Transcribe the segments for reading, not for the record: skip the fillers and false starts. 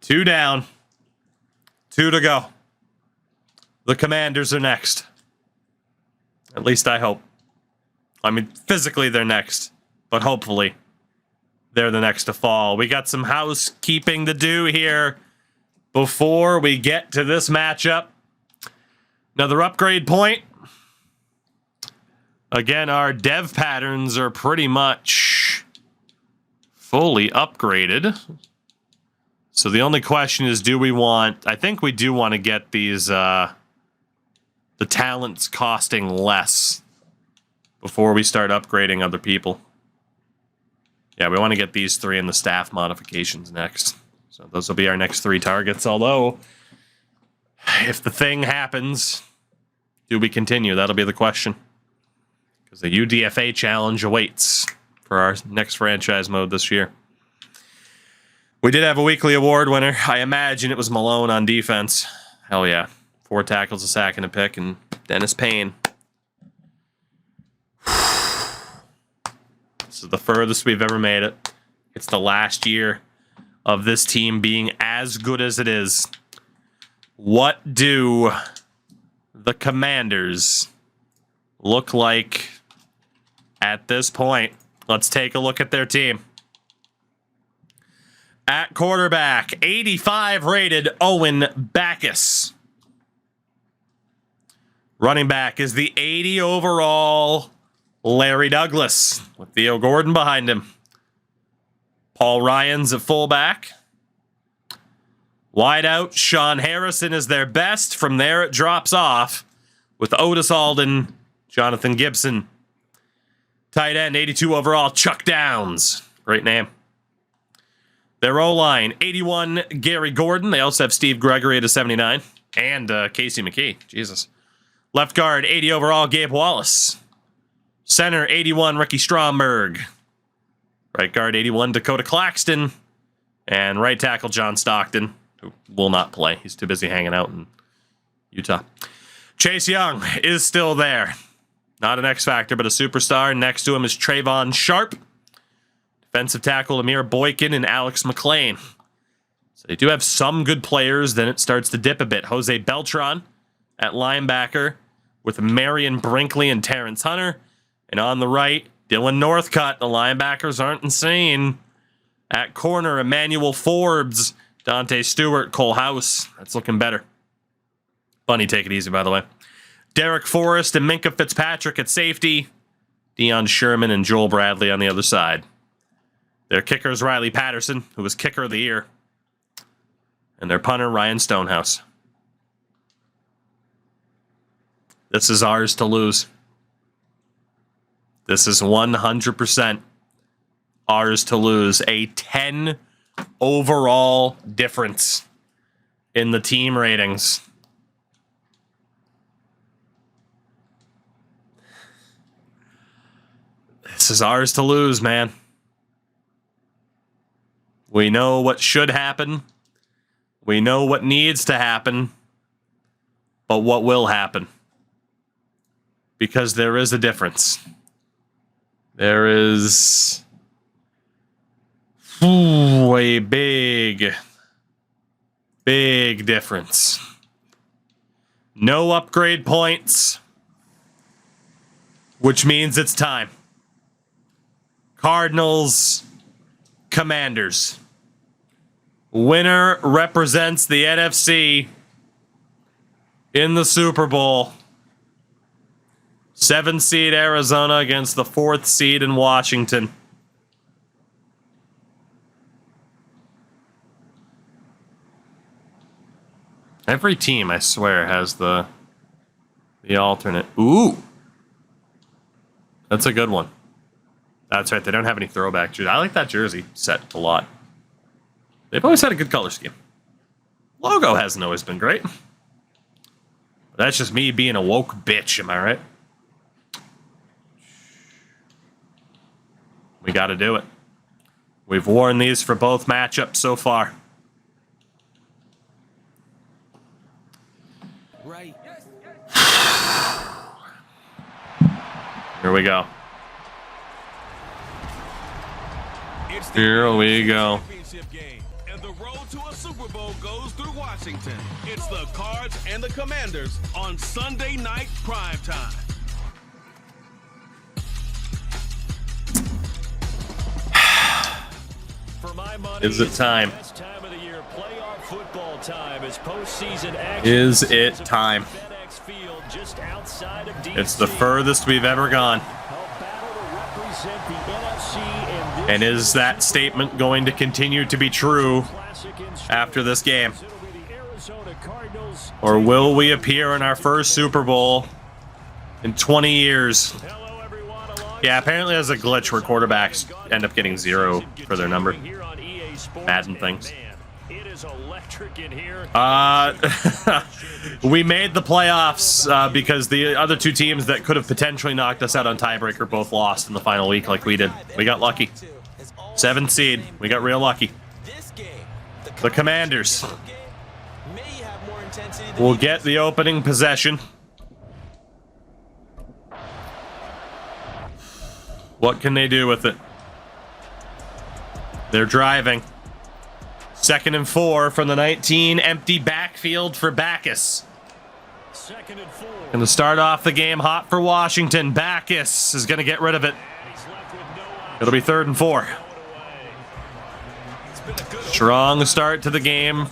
2 down. 2 to go. The Commanders are next. At least I hope. I mean, physically they're next, but hopefully they're the next to fall. We got some housekeeping to do here before we get to this matchup. Another upgrade point. Again, our dev patterns are pretty much fully upgraded. So the only question is, do we want... I think we do want to get these, the talents costing less before we start upgrading other people. Yeah, we want to get these 3 in the staff modifications next. So those will be our next 3 targets. Although, if the thing happens, do we continue? That'll be the question. Because the UDFA challenge awaits for our next franchise mode this year. We did have a weekly award winner. I imagine it was Malone on defense. Hell yeah. 4 tackles, a sack, and a pick, and Dennis Payne. This is the furthest we've ever made it. It's the last year of this team being as good as it is. What do the Commanders look like at this point? Let's take a look at their team. At quarterback, 85 rated Owen Backus. Running back is the 80 overall Larry Douglas, with Theo Gordon behind him. Paul Ryan's at fullback. Wide out, Sean Harrison is their best. From there, it drops off with Otis Alden, Jonathan Gibson. Tight end, 82 overall, Chuck Downs. Great name. Their O-line, 81, Gary Gordon. They also have Steve Gregory at 79. And Casey McKee. Jesus. Left guard, 80 overall, Gabe Wallace. Center, 81, Ricky Stromberg. Right guard, 81, Dakota Claxton. And right tackle, John Stockton, who will not play. He's too busy hanging out in Utah. Chase Young is still there. Not an X Factor, but a superstar. Next to him is Trayvon Sharp. Defensive tackle, Amir Boykin and Alex McLean. So they do have some good players. Then it starts to dip a bit. Jose Beltran at linebacker with Marion Brinkley and Terrence Hunter. And on the right, Dylan Northcutt. The linebackers aren't insane. At corner, Emmanuel Forbes, Dante Stewart, Cole House. That's looking better. Bunny, take it easy, by the way. Derek Forrest and Minka Fitzpatrick at safety. Deion Sherman and Joel Bradley on the other side. Their kicker is Riley Patterson, who was kicker of the year. And their punter, Ryan Stonehouse. This is ours to lose. This is 100% ours to lose. A 10 overall difference in the team ratings. This is ours to lose, man. We know what should happen. We know what needs to happen. But what will happen? Because there is a difference. There is a big difference. No upgrade points, which means it's time. Cardinals, Commanders. Winner represents the NFC in the Super Bowl. 7th seed Arizona against the 4th seed in Washington. Every team, I swear, has the alternate. Ooh. That's a good one. That's right, they don't have any throwback jerseys. I like that jersey set a lot. They've always had a good color scheme. Logo hasn't always been great. But that's just me being a woke bitch, am I right? We got to do it. We've worn these for both matchups so far. Right. Here we go. Here we go. And the road to a Super Bowl goes through Washington. It's the Cards and the Commanders on Sunday night primetime. Is it time? Is it time? It's the furthest we've ever gone. And is that statement going to continue to be true after this game? Or will we appear in our first Super Bowl in 20 years? Yeah, apparently there's a glitch where quarterbacks end up getting 0 for their number. Madden things. We made the playoffs because the other two teams that could have potentially knocked us out on tiebreaker both lost in the final week like we did. We got lucky. 7th seed. We got real lucky. The Commanders will get the opening possession. What can they do with it? They're driving. 2nd and 4 from the 19. Empty backfield for Backus. Going to start off the game hot for Washington. Backus is going to get rid of it. It'll be 3rd and 4. Strong start to the game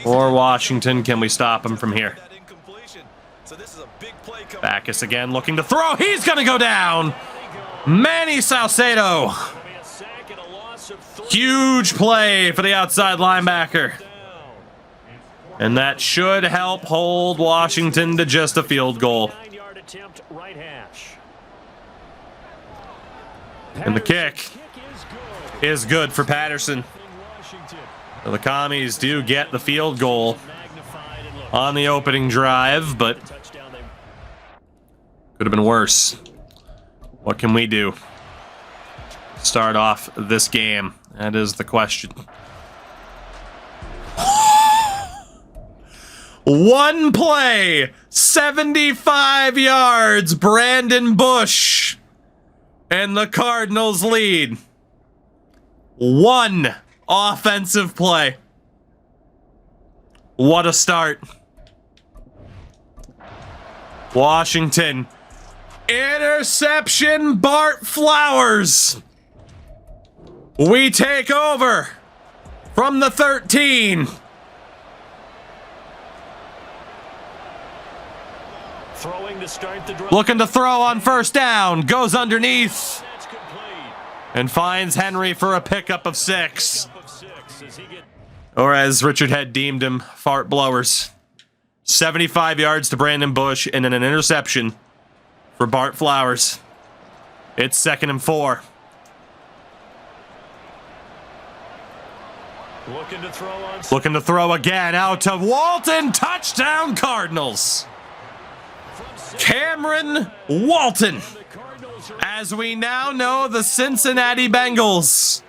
for Washington. Can we stop him from here? Backus again looking to throw. He's going to go down. Manny Salcedo. Huge play for the outside linebacker. And that should help hold Washington to just a field goal. And the kick is good for Patterson. So the Commies do get the field goal on the opening drive, but could have been worse. What can we do? Start off this game. That is the question. One play, 75 yards, Brandon Bush, and the Cardinals lead. One offensive play. What a start. Washington. Interception, Bart Flowers. We take over from the 13. Looking to throw on 1st down. Goes underneath. And finds Henry for a pickup of 6. Or as Richard had deemed him, fart blowers. 75 yards to Brandon Bush and then an interception for Bart Flowers. It's 2nd and 4. Looking to throw again out to Walton. Touchdown Cardinals. Cameron Walton. As we now know, the Cincinnati Bengals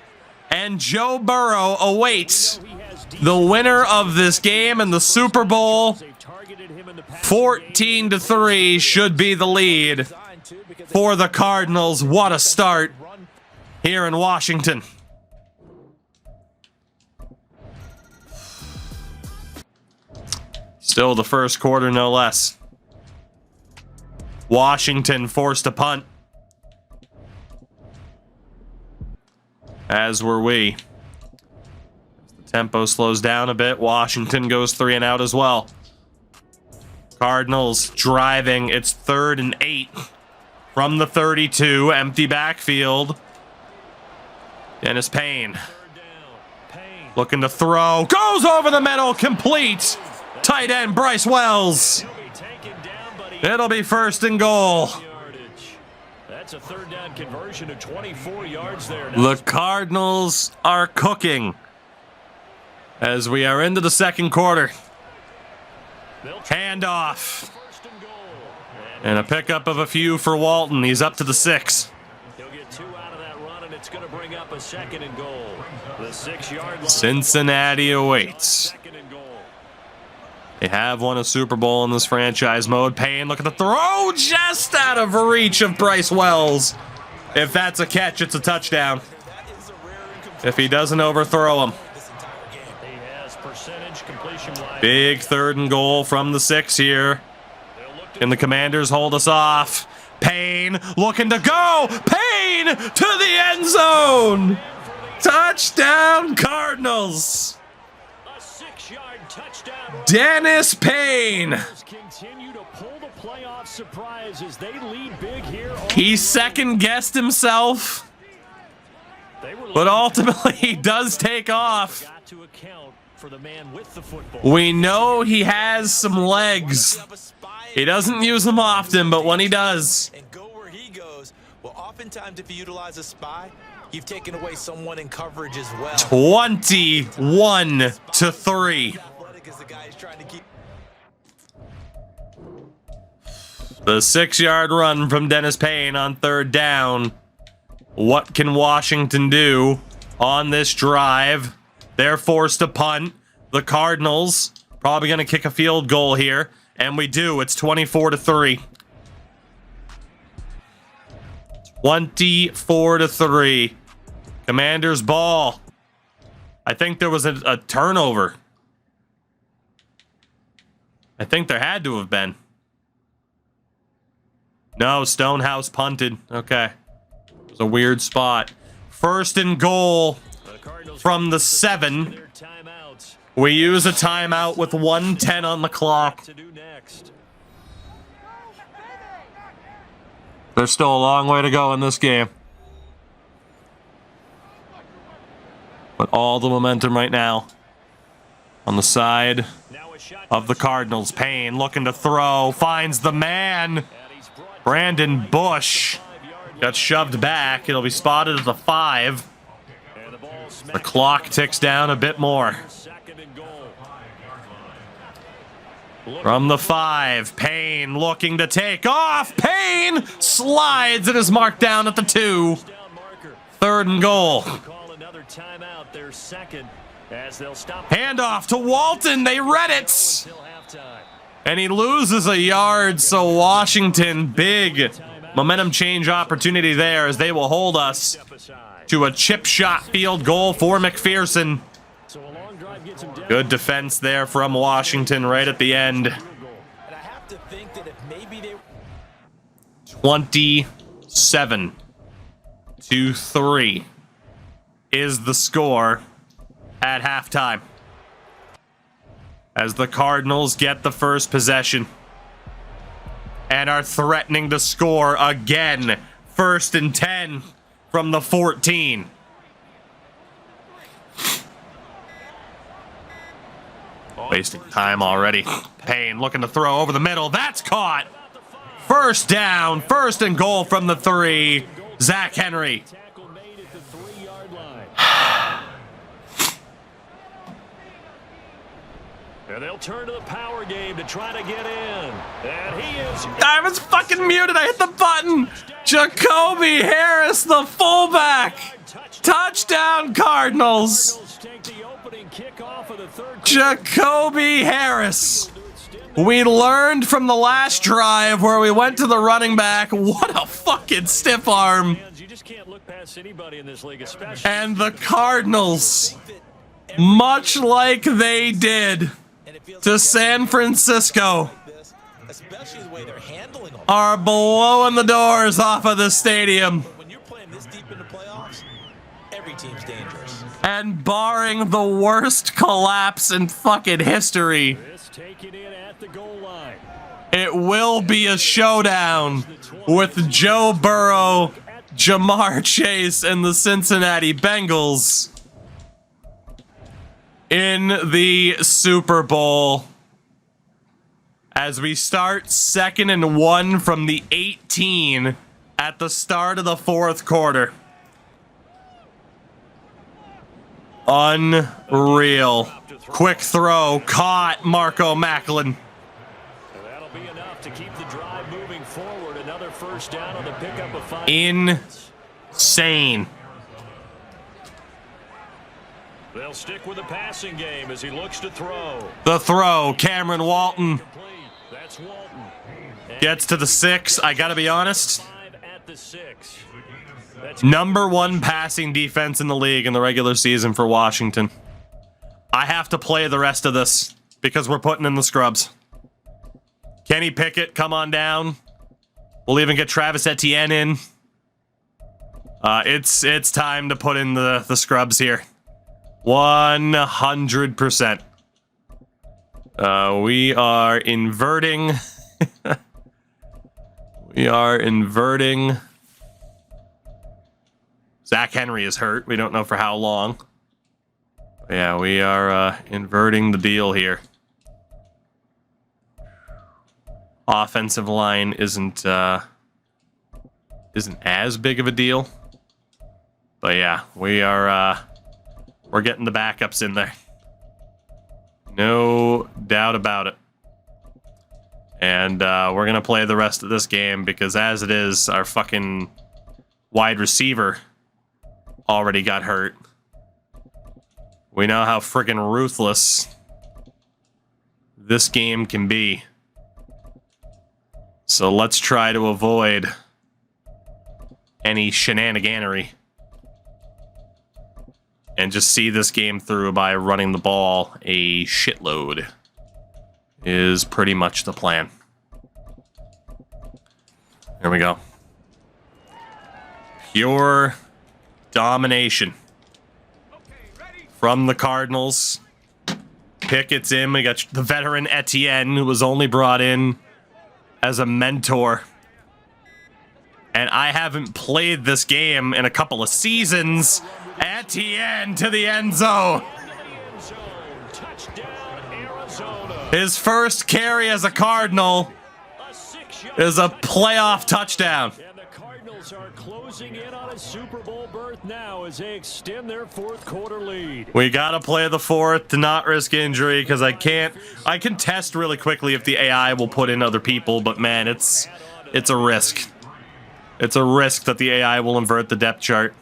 and Joe Burrow await the winner of this game in the Super Bowl. 14-3 should be the lead for the Cardinals. What a start here in Washington. Still the first quarter, no less. Washington forced to punt. As were we. As the tempo slows down a bit, Washington goes 3 and out as well. Cardinals driving. It's 3rd and 8 from the 32. Empty backfield. Dennis Payne. Looking to throw. Goes over the middle. Complete. Tight end Bryce Wells. It'll be 1st and goal. That's a 3rd down conversion of 24 yards there. The Cardinals are cooking as we are into the 2nd quarter. Handoff. And a pickup of a few for Walton. He's up to the 6. He'll get 2 out of that run, and it's going to bring up a 2nd and goal. The 6-yard line. Cincinnati awaits. They have won a Super Bowl in this franchise mode. Payne, look at the throw, just out of reach of Bryce Wells. If that's a catch, it's a touchdown. if he doesn't overthrow him. Big 3rd and goal from the 6 here. Can the Commanders hold us off? Payne looking to go. Payne to the end zone. Touchdown Cardinals. Dennis Payne. He second-guessed himself, but ultimately he does take off. We know he has some legs. He doesn't use them often, but when he does. And go where he goes. Well, oftentimes if you utilize a spy, you've taken away someone in coverage as well. 21-3. The 6-yard run from Dennis Payne on 3rd down. What can Washington do on this drive? They're forced to punt. The Cardinals probably going to kick a field goal here. And we do. It's 24-3. 24-3. Commanders ball. I think there was a turnover. I think there had to have been. No, Stonehouse punted. Okay. It was a weird spot. 1st and goal from the 7. We use a timeout with 1:10 on the clock. There's still a long way to go in this game. But all the momentum right now on the side of the Cardinals. Payne looking to throw, finds the man. Brandon Bush got shoved back. It'll be spotted at the 5. The clock ticks down a bit more. From the 5, Payne looking to take off. Payne slides and is marked down at the 2. 3rd and goal. Handoff to Walton. They read it. And he loses a yard, so Washington, big momentum change opportunity there as they will hold us to a chip shot field goal for McPherson. Good defense there from Washington right at the end. 27-3 is the score at halftime, as the Cardinals get the first possession and are threatening to score again. 1st and 10 from the 14. Wasting time already. Payne looking to throw over the middle. That's caught. 1st down. 1st and goal from the 3. Zach Henry. And they'll turn to the power game to try to get in. And he is... I was fucking muted. I hit the button. Jacoby Harris, the fullback. Touchdown, Cardinals. Jacoby Harris. We learned from the last drive where we went to the running back. What a fucking stiff arm. And the Cardinals, much like they did to San Francisco, are blowing the doors off of the stadium. When you're playing this deep in the playoffs, every team's dangerous. And barring the worst collapse in fucking history, it will be a showdown with Joe Burrow, Jamar Chase, and the Cincinnati Bengals in the Super Bowl. As we start 2nd and 1 from the 18 at the start of the 4th quarter. Unreal. Quick throw, caught Marco Macklin. That'll be enough to keep the drive moving forward. Another 1st down on the pickup of 5. Insane. They'll stick with the passing game as he looks to throw. The throw, Cameron Walton That's Walton. gets to the 6. I gotta be honest, At the 6. #1 passing defense in the league in the regular season for Washington. I have to play the rest of this because we're putting in the scrubs. Kenny Pickett, come on down. We'll even get Travis Etienne in. It's time to put in the scrubs here. 100%. We are inverting. We are inverting. Zach Henry is hurt. We don't know for how long. But yeah, we are inverting the deal here. Offensive line isn't as big of a deal. But yeah, we're getting the backups in there. No doubt about it. And we're going to play the rest of this game because as it is, our fucking wide receiver already got hurt. We know how freaking ruthless this game can be. So let's try to avoid any shenaniganery and just see this game through by running the ball a shitload is pretty much the plan. Here we go. Pure domination from the Cardinals. Pickett's in. We got the veteran Etienne, who was only brought in as a mentor. And I haven't played this game in a couple of seasons. Etienne to the end zone. His first carry as a Cardinal is a playoff touchdown. And the Cardinals are closing in on a Super Bowl berth now as they extend their fourth quarter lead. We gotta play the fourth to not risk injury because I can test really quickly if the AI will put in other people, but man, it's a risk. It's a risk that the AI will invert the depth chart.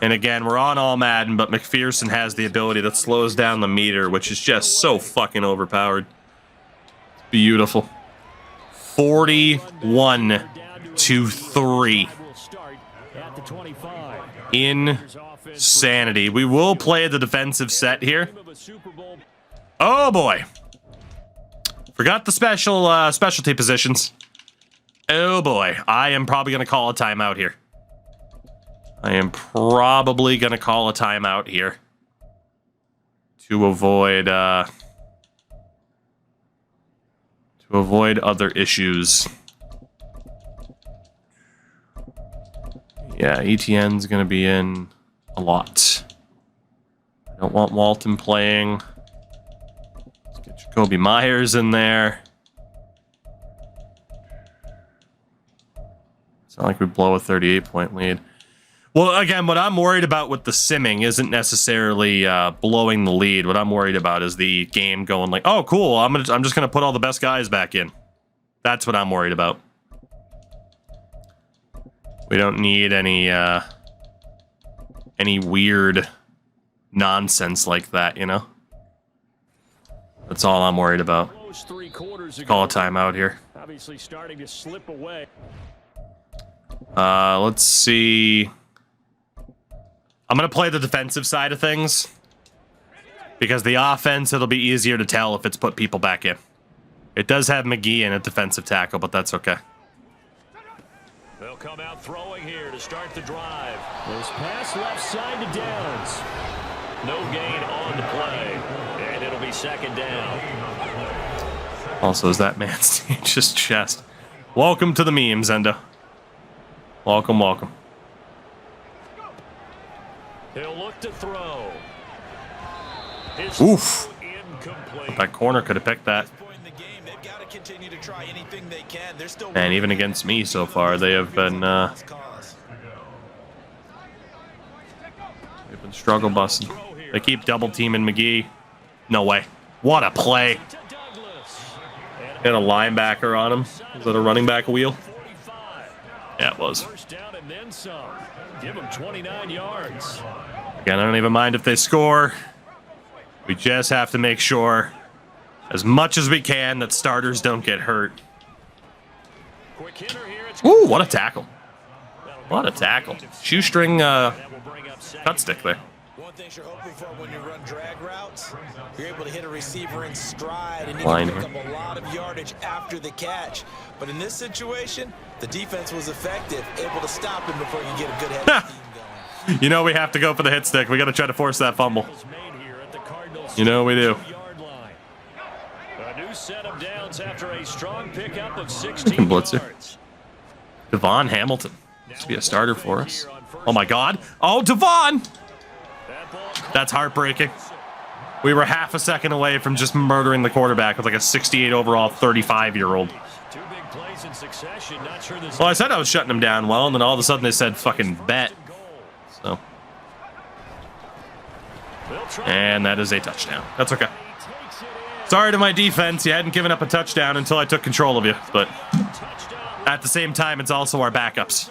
And again, we're on all Madden, but McPherson has the ability that slows down the meter, which is just so fucking overpowered. Beautiful. 41-3. Insanity. We will play the defensive set here. Oh boy. Forgot the specialty positions. Oh boy. I am probably going to call a timeout here. To avoid other issues. Yeah, ETN's gonna be in a lot. I don't want Walton playing. Let's get Jacoby Myers in there. It's not like we blow a 38-point lead. Well, again, what I'm worried about with the simming isn't necessarily blowing the lead. What I'm worried about is the game going like, oh, cool, I'm just gonna put all the best guys back in. That's what I'm worried about. We don't need any weird nonsense like that, you know? That's all I'm worried about. Call a timeout here. Obviously starting to slip away. Let's see. I'm going to play the defensive side of things because the offense, it'll be easier to tell if it's put people back in. It does have McGee in at defensive tackle, but that's okay. They'll come out throwing here to start the drive. This pass left side to Downs. No gain on the play, and it'll be second down. Also, is that man Stage's chest? Welcome to the memes, Endo. Welcome, welcome. He'll look to throw. Oof. That corner could have picked that. And even against me so far, they have been they've been struggle busting. They keep double teaming McGee. No way. What a play. Hit a linebacker on him. Was that a running back wheel? Yeah, it was. Give him 29 yards. Again, I don't even mind if they score. We just have to make sure, as much as we can, that starters don't get hurt. Ooh, what a tackle. What a tackle. Shoestring cut stick there. One thing you're hoping for when you run drag routes, you're able to hit a receiver in stride and you Line can pick here. up a lot of yardage after the catch. But in this situation, the defense was effective, able to stop him before you get a good head of steam going. You know we have to go for the hit stick. We got to try to force that fumble. You know we do. A new set of downs after a strong pickup of 16 Blitzer. yards. Devon Hamilton. This be a starter for us. Oh my God. Oh, Devon! That's heartbreaking. We were half a second away from just murdering the quarterback with like a 68 overall 35-year-old. Two big plays in succession. Not sure this Well, I said I was shutting him down well, and then all of a sudden they said fucking bet. So. And that is a touchdown. That's okay. Sorry to my defense. You hadn't given up a touchdown until I took control of you. But at the same time, it's also our backups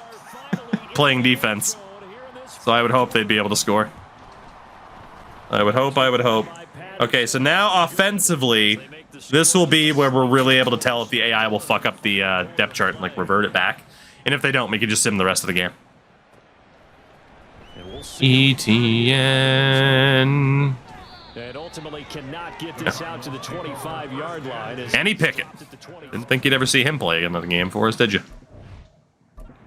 playing defense. So I would hope they'd be able to score. I would hope. Okay, so now offensively, this will be where we're really able to tell if the AI will fuck up the depth chart and like revert it back. And if they don't, we can just sim the rest of the game. ETN. And ultimately cannot get this out to the 25-yard line. Kenny Pickett. Didn't think you'd ever see him play another game for us, did you?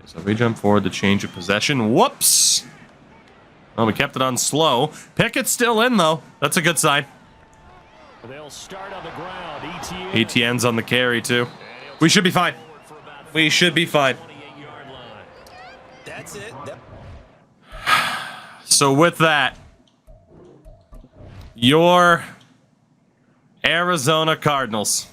So we jump forward to change of possession. Whoops. Oh, we kept it on slow. Pickett's still in, though. That's a good sign. They'll start on the ground. ETN's on the carry, too. We should be fine. We should be fine. That's it. So with that, your Arizona Cardinals.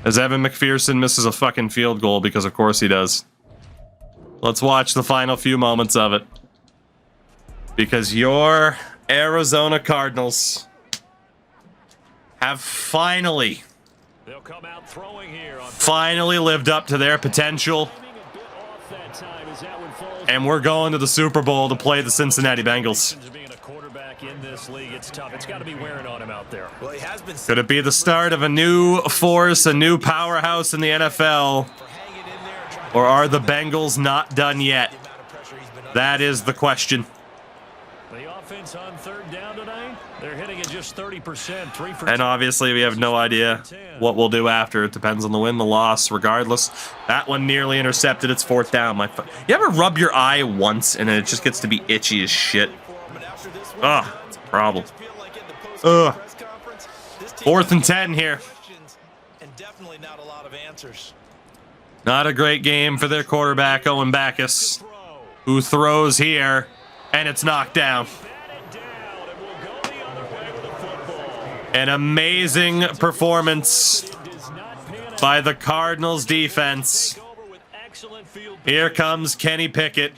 As Evan McPherson misses a fucking field goal, because of course he does. Let's watch the final few moments of it. Because your Arizona Cardinals have finally lived up to their potential. And we're going to the Super Bowl to play the Cincinnati Bengals. Could it be the start of a new force, a new powerhouse in the NFL? Or are the Bengals not done yet? That is the question. The offense on third down tonight, they're hitting at just 30%, 3 for And obviously we have no idea what we'll do after. It depends on the win, the loss, regardless. That one nearly intercepted. It's fourth down. You ever rub your eye once and it just gets to be itchy as shit? Ugh, it's a problem. Ugh. 4th and 10 here. Not a great game for their quarterback, Owen Backus, who throws here, and it's knocked down. An amazing performance by the Cardinals defense. Here comes Kenny Pickett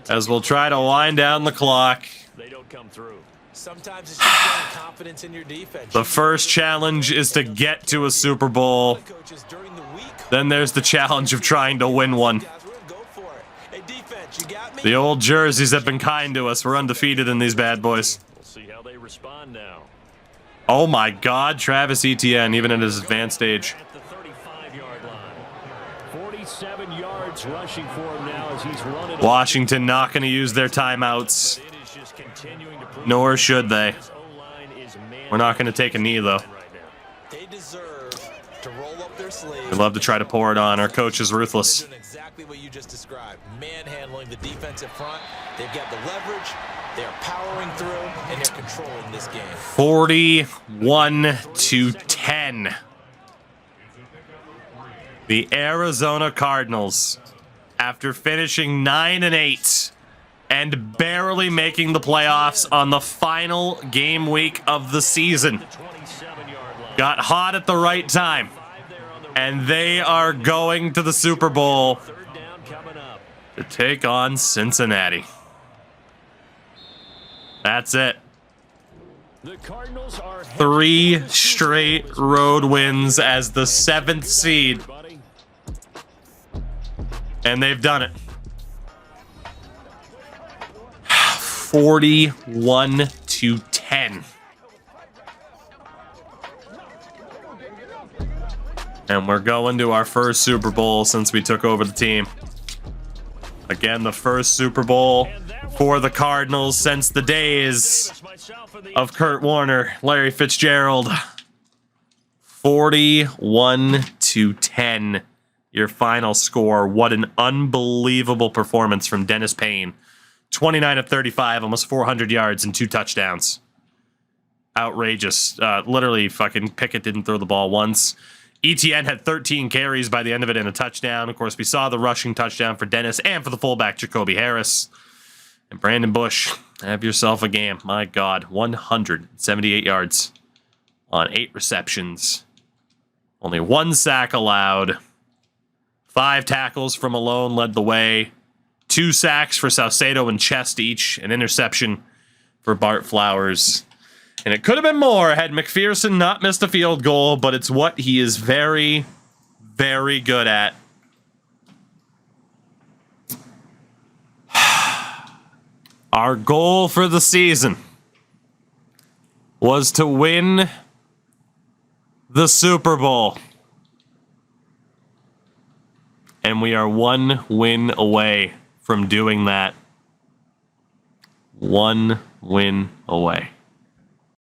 as we'll try to wind down the clock. Sometimes it's just getting confidence in your defense. The first challenge is to get to a Super Bowl. Then there's the challenge of trying to win one. The old jerseys have been kind to us. We're undefeated in these bad boys. We'll see how they respond now. Oh my God, Travis Etienne, even at his advanced age. At the 35-yard line. 47 yards rushing for him now as he's running. Washington not going to use their timeouts. It is just continuing to prove Nor should they. his O-line is We're not going to take a knee, though. They deserve to roll up their sleeves. We love to try to pour it on. Our coach is ruthless. Doing exactly what you just described. Manhandling the defensive front. They've got the leverage. They're powering through, and they're controlling this game. 41-10. The Arizona Cardinals, after finishing 9-8 and barely making the playoffs on the final game week of the season, got hot at the right time, and they are going to the Super Bowl to take on Cincinnati. That's it. The Cardinals are 3 straight road wins as the 7th seed, and they've done it. 41-10. And we're going to our first Super Bowl since we took over the team. Again, the first Super Bowl for the Cardinals since the days of Kurt Warner, Larry Fitzgerald. 41-10, your final score. What an unbelievable performance from Dennis Payne. 29 of 35, almost 400 yards and 2 touchdowns. Outrageous. Literally, fucking Pickett didn't throw the ball once. ETN had 13 carries by the end of it and a touchdown. Of course, we saw the rushing touchdown for Dennis and for the fullback, Jacoby Harris. And Brandon Bush, have yourself a game. My God, 178 yards on 8 receptions. Only 1 sack allowed. 5 tackles from Malone led the way. 2 sacks for Saucedo and Chest each. An interception for Bart Flowers. And it could have been more had McPherson not missed a field goal, but it's what he is very, very good at. Our goal for the season was to win the Super Bowl. And we are 1 win away from doing that. 1 win away.